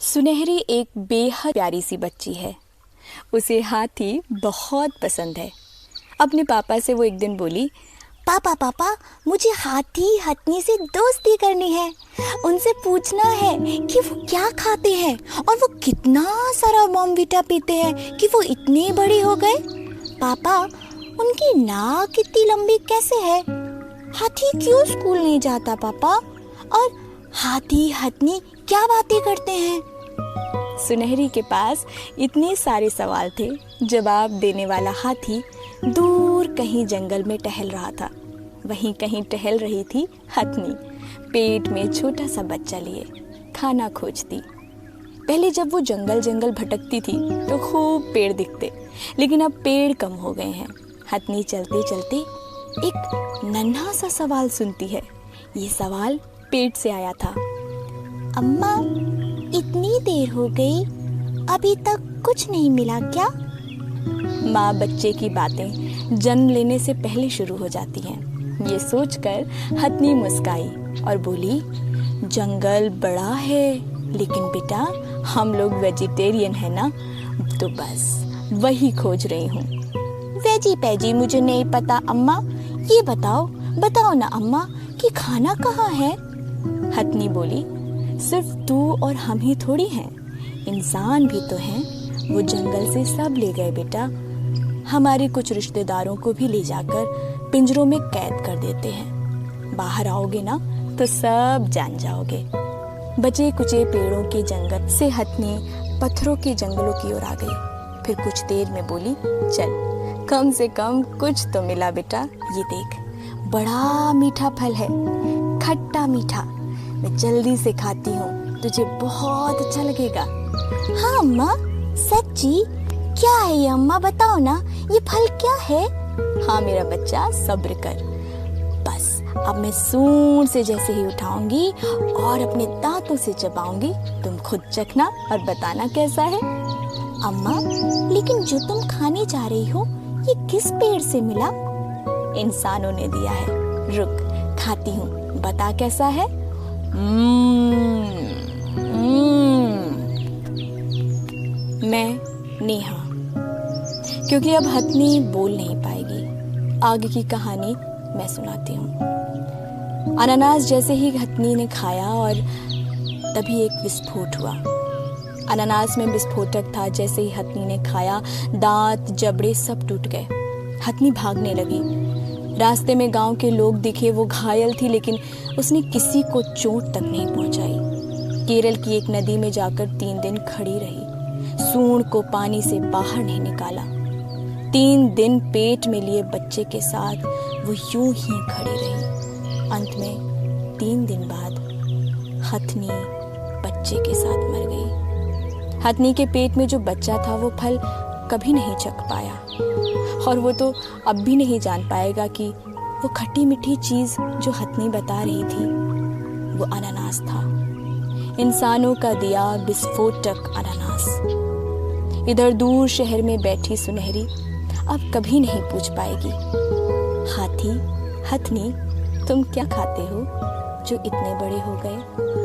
सुनहरी एक बेहद प्यारी सी बच्ची है। उसे हाथी बहुत पसंद है। अपने पापा से वो एक दिन बोली, पापा पापा मुझे हाथी हथनी से दोस्ती करनी है। उनसे पूछना है कि वो क्या खाते हैं और वो कितना सारा बॉर्नवीटा पीते हैं कि वो इतने बड़े हो गए। पापा उनकी नाक इतनी लंबी कैसे है? हाथी क्यों स्कूल नहीं जाता पापा? और हाथी हथनी क्या बातें करते हैं? सुनहरी के पास इतने सारे सवाल थे। जवाब देने वाला हाथी दूर कहीं जंगल में टहल रहा था। वहीं कहीं टहल रही थी हथनी, पेट में छोटा सा बच्चा लिए खाना खोजती। पहले जब वो जंगल जंगल भटकती थी तो खूब पेड़ दिखते, लेकिन अब पेड़ कम हो गए हैं। हथनी चलते चलते एक नन्हा सा सवाल सुनती है। ये सवाल पेट से आया था। अम्मा इतनी देर हो गई, अभी तक कुछ नहीं मिला क्या? माँ बच्चे की बातें जन्म लेने से पहले शुरू हो जाती हैं। ये सोचकर हथनी मुस्काई और बोली, जंगल बड़ा है लेकिन बेटा हम लोग वेजिटेरियन है ना, तो बस वही खोज रही हूँ। वेजी पैजी मुझे नहीं पता अम्मा, ये बताओ ना अम्मा कि खाना कहाँ है? हथनी बोली, सिर्फ तू और हम ही थोड़ी हैं, इंसान भी तो हैं। वो जंगल से सब ले गए बेटा। हमारे कुछ रिश्तेदारों को भी ले जाकर पिंजरों में कैद कर देते हैं। बाहर आओगे ना तो सब जान जाओगे। बचे कुचे पेड़ों के जंगल से हथनी पत्थरों के जंगलों की ओर आ गई। फिर कुछ देर में बोली, चल कम से कम कुछ तो मिला बेटा। ये देख, बड़ा मीठा फल है, खट्टा मीठा। मैं जल्दी से खाती हूँ, तुझे बहुत अच्छा लगेगा। हाँ अम्मा, सच्ची? क्या है ये अम्मा, बताओ ना, ये फल क्या है? हाँ मेरा बच्चा, सब्र कर। बस अब मैं सूंड से जैसे ही उठाऊंगी और अपने दांतों से चबाऊंगी, तुम खुद चखना और बताना कैसा है। अम्मा लेकिन जो तुम खाने जा रही हो ये किस पेड़ से मिला? इंसानों ने दिया है। रुक खाती हूँ, बता कैसा है। मैं नेहा। क्योंकि अब हथनी बोल नहीं पाएगी, आगे की कहानी मैं सुनाती हूँ। अनानास जैसे ही हथनी ने खाया और तभी एक विस्फोट हुआ। अनानास में विस्फोटक था। जैसे ही हथनी ने खाया, दांत जबड़े सब टूट गए। हथनी भागने लगी। रास्ते में गांव के लोग दिखे। वो घायल थी लेकिन उसने किसी को चोट तक नहीं पहुंचाई। केरल की एक नदी में जाकर 3 दिन खड़ी रही। सूंड को पानी से बाहर नहीं निकाला। 3 दिन पेट में लिए बच्चे के साथ वो यूं ही खड़ी रही। अंत में 3 दिन बाद हथनी बच्चे के साथ मर गई। हथनी के पेट में जो बच्चा था वो फल कभी नहीं चख पाया, और वो तो अब भी नहीं जान पाएगा कि वो खट्टी मीठी चीज जो हथनी बता रही थी वो अनानास था। इंसानों का दिया विस्फोटक अनानास। इधर दूर शहर में बैठी सुनहरी अब कभी नहीं पूछ पाएगी, हाथी हथनी तुम क्या खाते हो जो इतने बड़े हो गए?